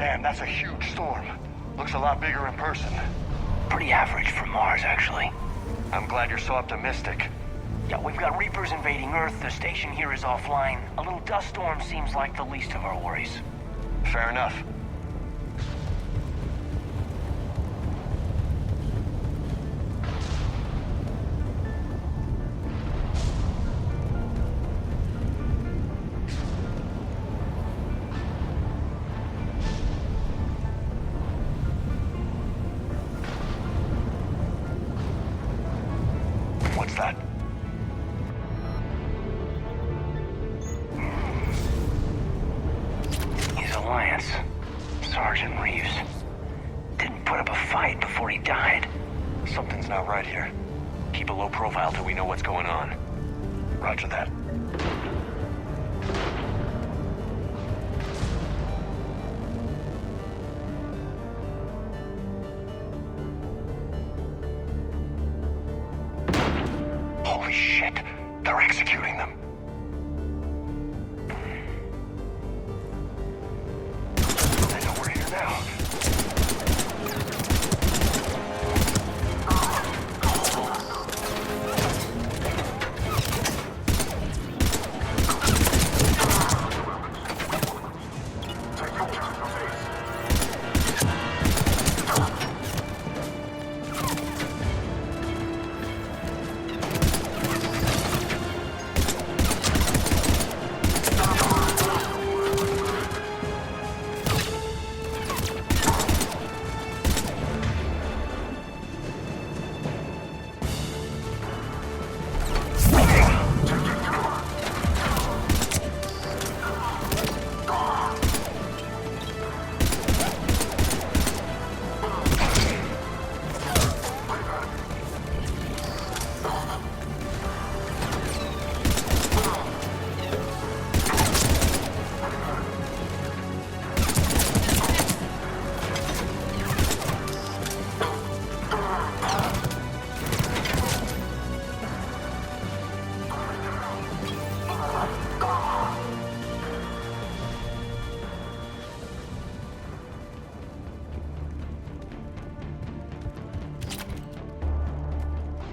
Damn, that's a huge storm. Looks a lot bigger in person. Pretty average for Mars, actually. I'm glad you're so optimistic. Yeah, we've got Reapers invading Earth, the station here is offline. A little dust storm seems like the least of our worries. Fair enough. What's that? His Alliance. Sergeant Reeves. Didn't put up a fight before he died. Something's not right here. Keep a low profile till we know what's going on. Roger that. Holy shit! They're executing them. They know we're here now.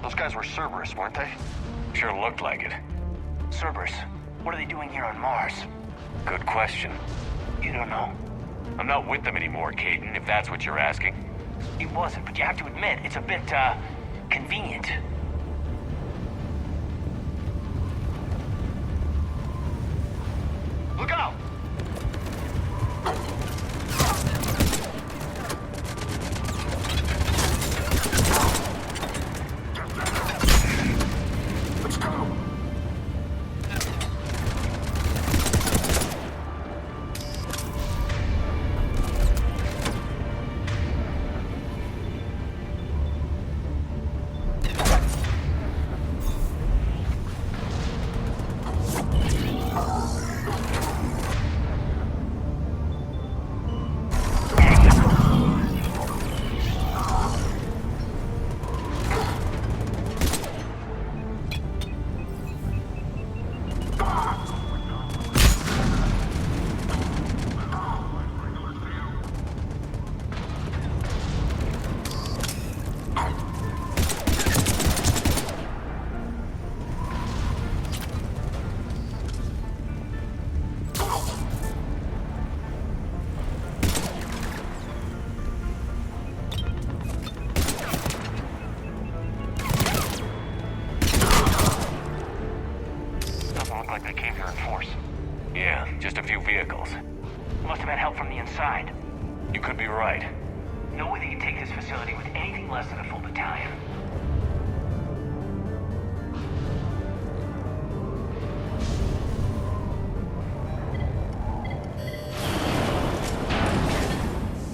Those guys were Cerberus, weren't they? Sure looked like it. Cerberus, what are they doing here on Mars? Good question. You don't know. I'm not with them anymore, Caden, if that's what you're asking. It wasn't, but you have to admit, it's a bit, convenient. Look out! Let's go! Like they came here in force. Yeah, just a few vehicles. Must have had help from the inside. You could be right. No way they can take this facility with anything less than a full battalion.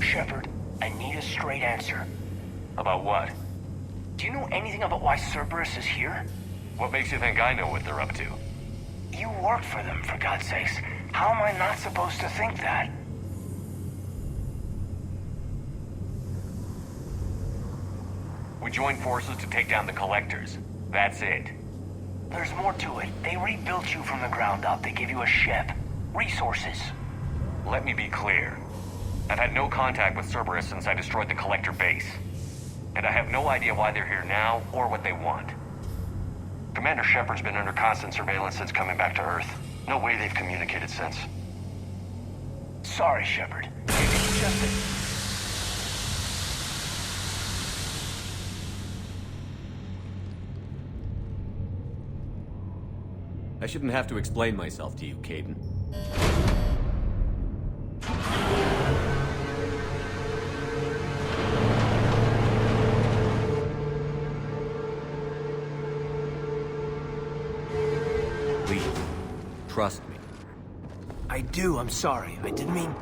Shepard, I need a straight answer. About what? Do you know anything about why Cerberus is here? What makes you think I know what they're up to? You work for them, for God's sakes. How am I not supposed to think that? We joined forces to take down the Collectors. That's it. There's more to it. They rebuilt you from the ground up. They gave you a ship. Resources. Let me be clear. I've had no contact with Cerberus since I destroyed the Collector base. And I have no idea why they're here now, or what they want. Commander Shepard's been under constant surveillance since coming back to Earth. No way they've communicated since. Sorry, Shepard. It's just that... I shouldn't have to explain myself to you, Caden. Please, trust me. I do, I'm sorry. I didn't mean...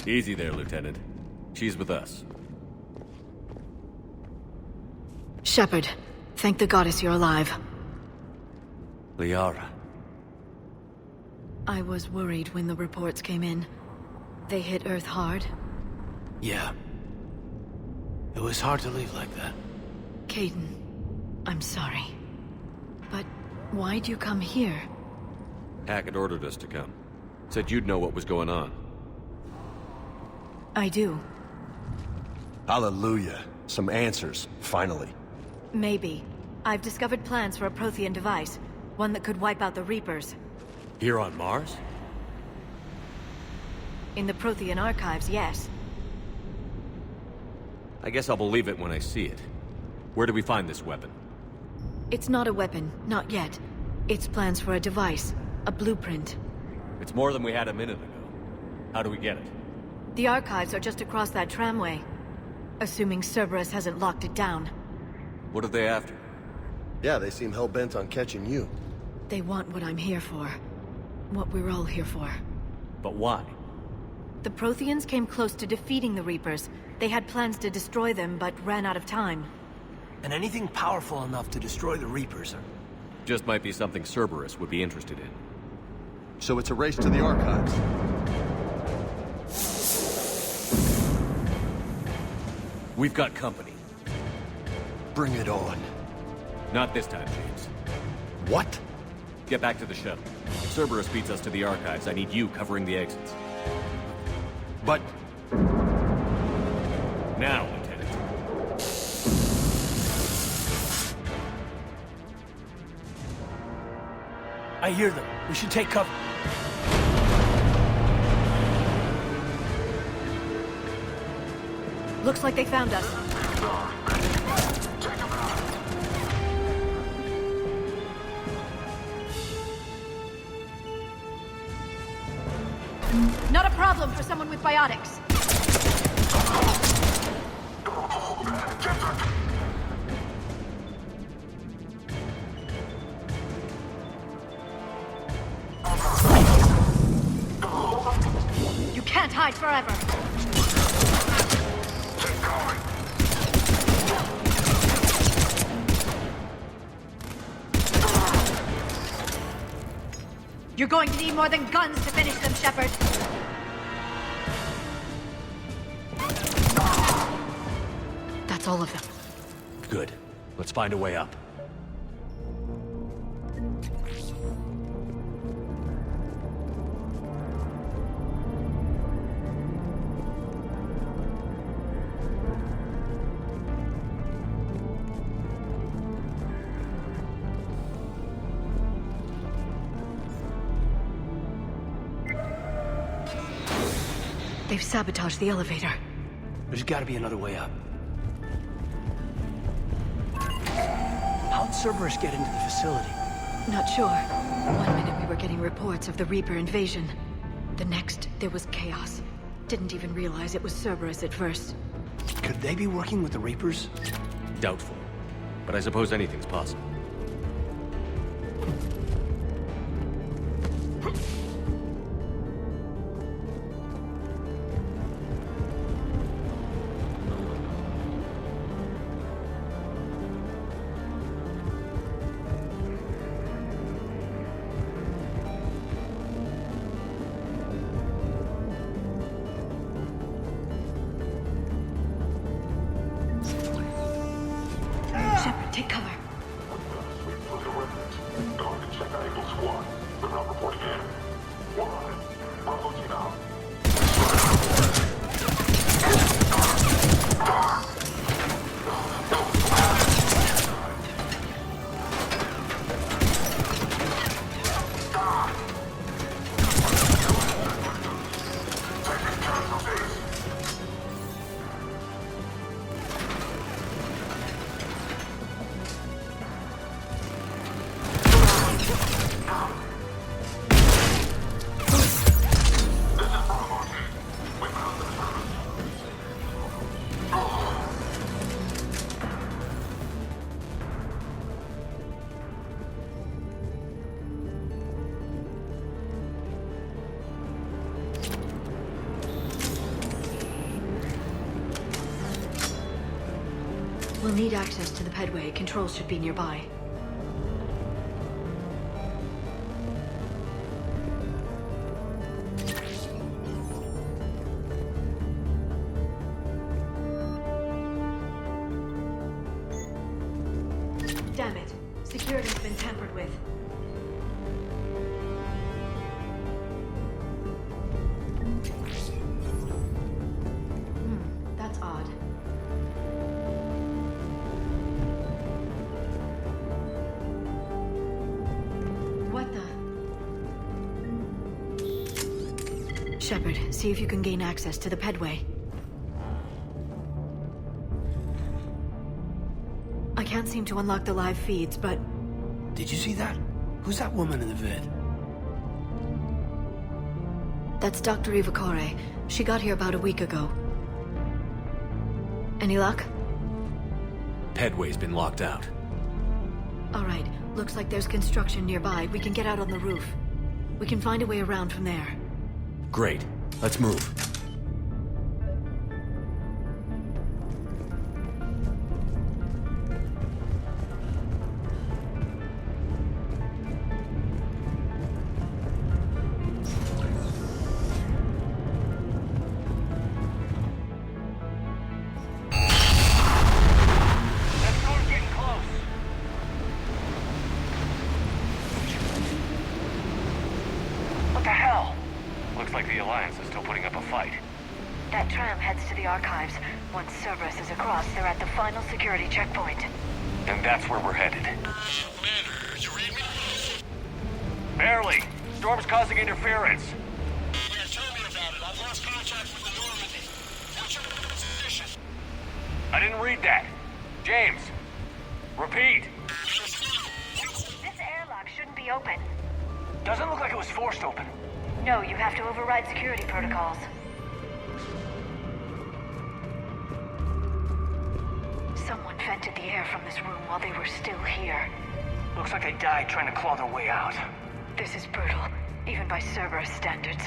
Easy there, Lieutenant. She's with us. Shepard, thank the goddess you're alive. Liara. I was worried when the reports came in. They hit Earth hard. Yeah. It was hard to leave like that. Caden, I'm sorry. But why'd you come here? Hackett ordered us to come. Said you'd know what was going on. I do. Hallelujah. Some answers, finally. Maybe. I've discovered plans for a Prothean device. One that could wipe out the Reapers. Here on Mars? In the Prothean archives, yes. I guess I'll believe it when I see it. Where do we find this weapon? It's not a weapon, not yet. It's plans for a device. A blueprint. It's more than we had a minute ago. How do we get it? The archives are just across that tramway. Assuming Cerberus hasn't locked it down. What are they after? Yeah, they seem hell-bent on catching you. They want what I'm here for. What we're all here for. But why? The Protheans came close to defeating the Reapers. They had plans to destroy them, but ran out of time. And anything powerful enough to destroy the Reapers are... Just might be something Cerberus would be interested in. So it's a race to the archives. We've got company. Bring it on. Not this time, James. What? Get back to the shuttle. If Cerberus beats us to the archives, I need you covering the exits. But... Now, Lieutenant. I hear them. We should take cover. Looks like they found us. Not a problem for someone with biotics. You can't hide forever. You're going to need more than guns to finish them, Shepard. That's all of them. Good. Let's find a way up. They've sabotaged the elevator. There's gotta be another way up. How'd Cerberus get into the facility? Not sure. One minute we were getting reports of the Reaper invasion. The next, there was chaos. Didn't even realize it was Cerberus at first. Could they be working with the Reapers? Doubtful. But I suppose anything's possible. Shepard, take cover. We'll need access to the pedway. Controls should be nearby. Damn it. Security's been tampered with. That's odd. What the? Shepard, see if you can gain access to the pedway. I can't seem to unlock the live feeds, but... Did you see that? Who's that woman in the vid? That's Dr. Ivakore. She got here about a week ago. Any luck? Pedway's been locked out. All right. Looks like there's construction nearby. We can get out on the roof. We can find a way around from there. Great. Let's move. That storm's getting close. What the hell? Looks like the Alliance is still putting up a fight. That tram heads to the archives. Once Cerberus is across, they're at the final security checkpoint. And that's where we're headed. You read me? Barely! Storm's causing interference. Yeah, tell me about it. I've lost contact with the Normandy. What's your position? I didn't read that. James, repeat. This airlock shouldn't be open. Doesn't look like it was forced open. No, you have to override security protocols. Someone vented the air from this room while they were still here. Looks like they died trying to claw their way out. This is brutal, even by Cerberus standards.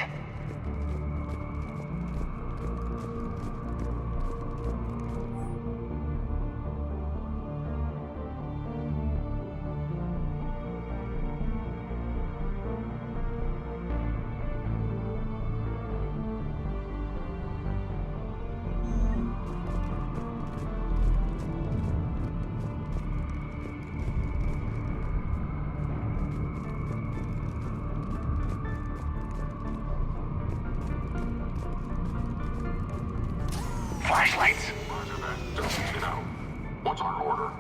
Flashlights. Roger that. Just get out. What's our order?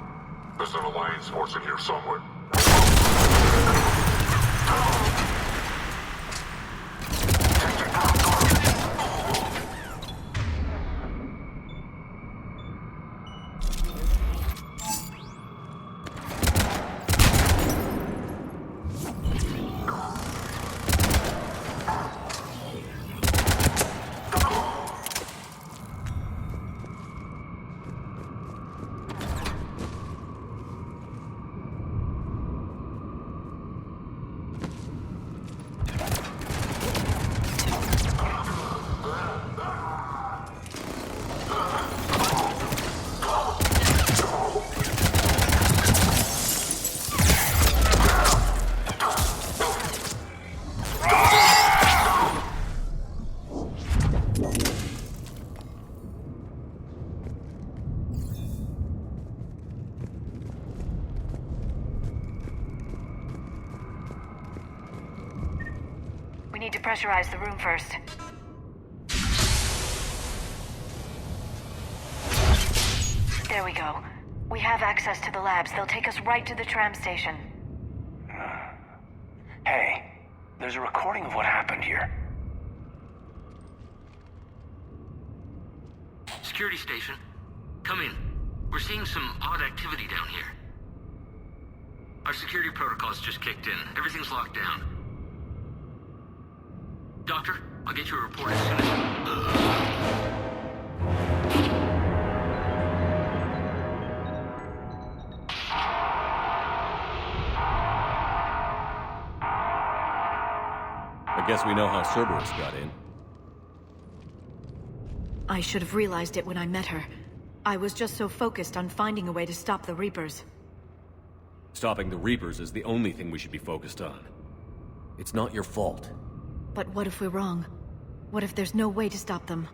There's an Alliance force in here somewhere. need to pressurize the room first. There we go. We have access to the labs. They'll take us right to the tram station. Hey, there's a recording of what happened here. Security station. Come in. We're seeing some odd activity down here. Our security protocols just kicked in. Everything's locked down. Doctor, I'll get you a report as soon as... I guess we know how Cerberus got in. I should have realized it when I met her. I was just so focused on finding a way to stop the Reapers. Stopping the Reapers is the only thing we should be focused on. It's not your fault. But what if we're wrong? What if there's no way to stop them?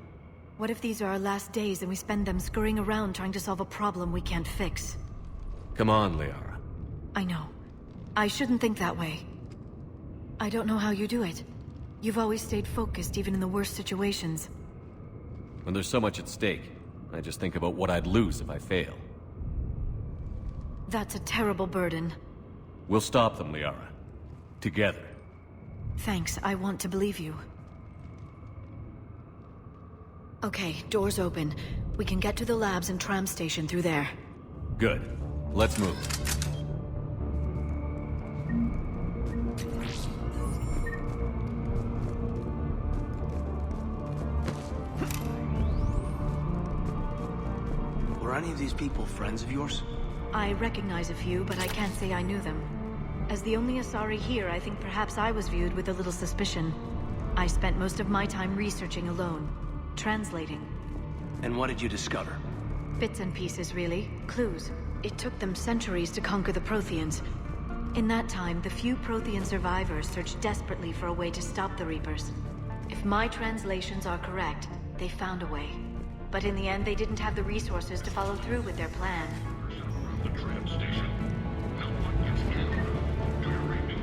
What if these are our last days and we spend them scurrying around trying to solve a problem we can't fix? Come on, Liara. I know. I shouldn't think that way. I don't know how you do it. You've always stayed focused even in the worst situations. When there's so much at stake, I just think about what I'd lose if I fail. That's a terrible burden. We'll stop them, Liara. Together. Thanks, I want to believe you. Okay, doors open. We can get to the labs and tram station through there. Good. Let's move. Were any of these people friends of yours? I recognize a few, but I can't say I knew them. As the only Asari here, I think perhaps I was viewed with a little suspicion. I spent most of my time researching alone, translating. And what did you discover? Bits and pieces, really. Clues. It took them centuries to conquer the Protheans. In that time, the few Prothean survivors searched desperately for a way to stop the Reapers. If my translations are correct, they found a way. But in the end, they didn't have the resources to follow through with their plan. The tram station. No one gets killed. Do you read me?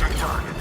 Engaging target.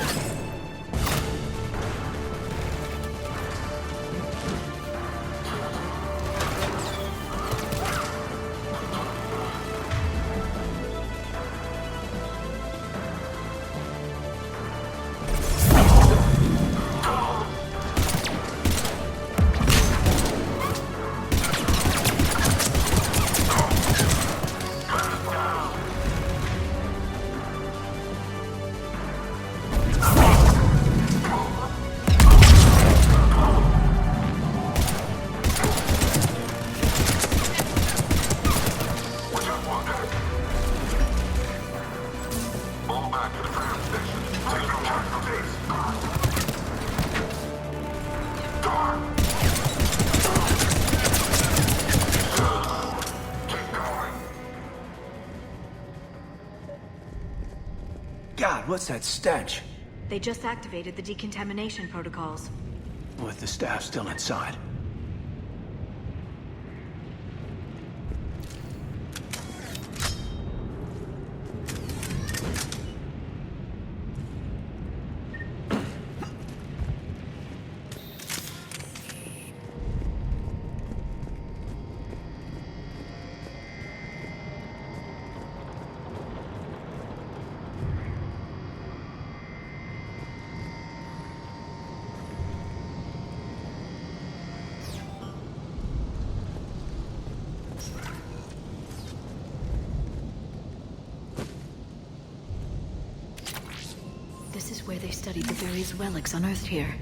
Fall back to the tram station. Take no casualties. Keep going. God, what's that stench? They just activated the decontamination protocols. With the staff still inside. This is where they studied the various relics unearthed here.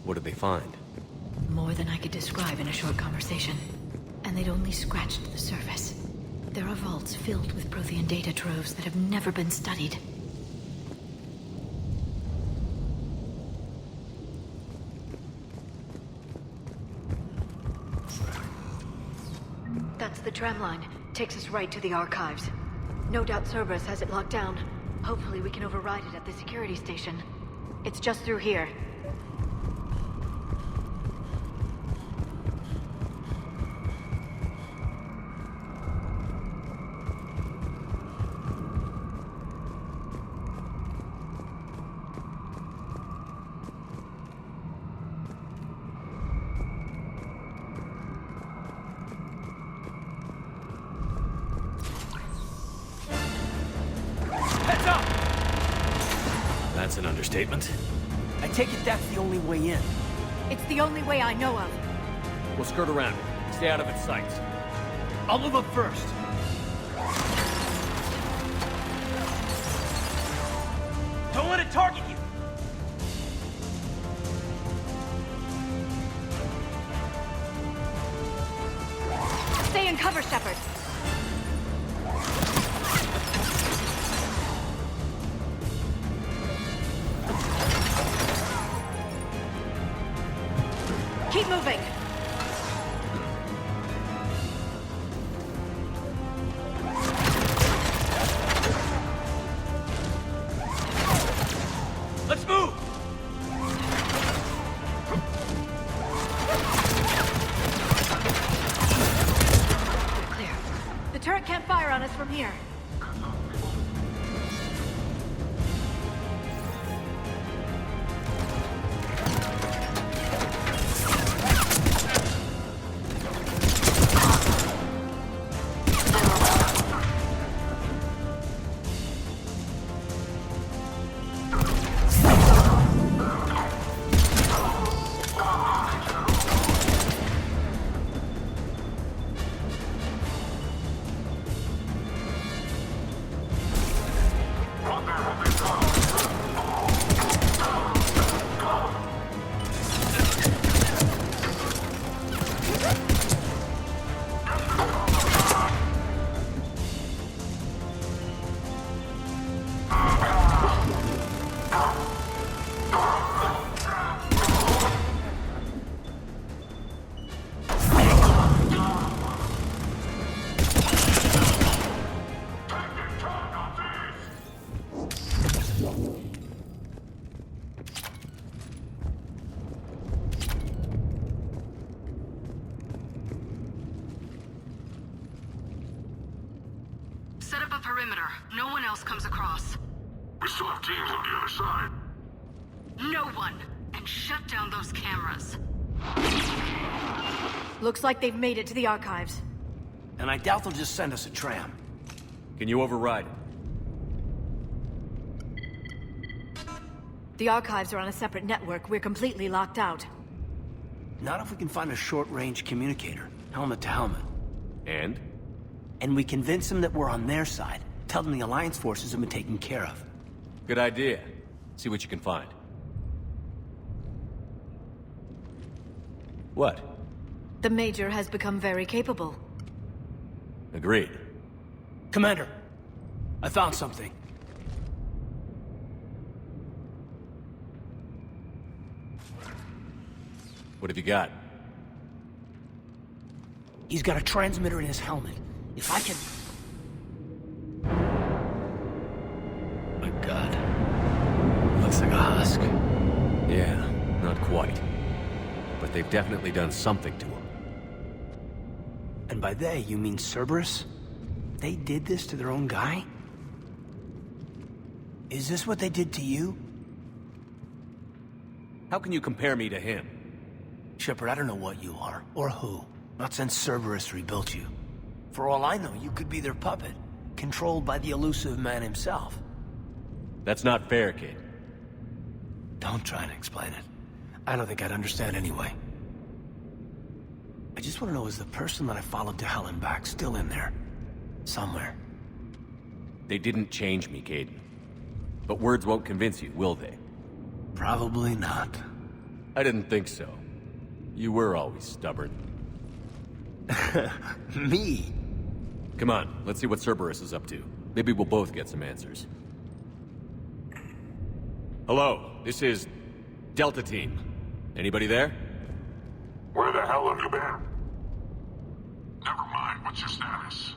What did they find? More than I could describe in a short conversation. And they'd only scratched the surface. There are vaults filled with Prothean data troves that have never been studied. That's the tram line. Takes us right to the archives. No doubt Cerberus has it locked down. Hopefully we can override it at the security station. It's just through here. Heads up! That's an understatement. I take it that's the only way in. It's the only way I know of. We'll skirt around it. Stay out of its sights. I'll move up first. Don't let it target you! Stay in cover, Shepard. Keep moving. Let's move! We're clear. The turret can't fire on us from here. else comes across. We still have teams on the other side. No one! And shut down those cameras. Looks like they've made it to the archives. And I doubt they'll just send us a tram. Can you override it? The archives are on a separate network. We're completely locked out. Not if we can find a short-range communicator, helmet to helmet. And? And we convince them that we're on their side. Tell them the Alliance forces have been taken care of. Good idea. See what you can find. What? The Major has become very capable. Agreed. Commander, I found something. What have you got? He's got a transmitter in his helmet. If I can... My God. Looks like a husk. Yeah, not quite. But they've definitely done something to him. And by they, you mean Cerberus? They did this to their own guy? Is this what they did to you? How can you compare me to him? Shepard, I don't know what you are, or who. Not since Cerberus rebuilt you. For all I know, you could be their puppet, controlled by the elusive man himself. That's not fair, kid. Don't try to explain it. I don't think I'd understand anyway. I just want to know, is the person that I followed to hell and back still in there? Somewhere. They didn't change me, Caden. But words won't convince you, will they? Probably not. I didn't think so. You were always stubborn. Me? Come on, let's see what Cerberus is up to. Maybe we'll both get some answers. Hello, this is Delta Team. Anybody there? Where the hell have you been? Never mind, what's your status?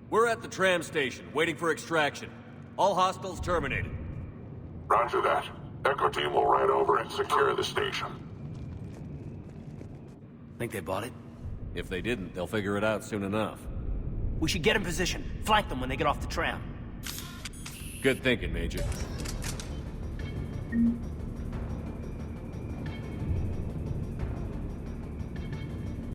We're at the tram station, waiting for extraction. All hostiles terminated. Roger that. Echo Team will ride over and secure the station. Think they bought it? If they didn't, they'll figure it out soon enough. We should get in position. Flank them when they get off the tram. Good thinking, Major.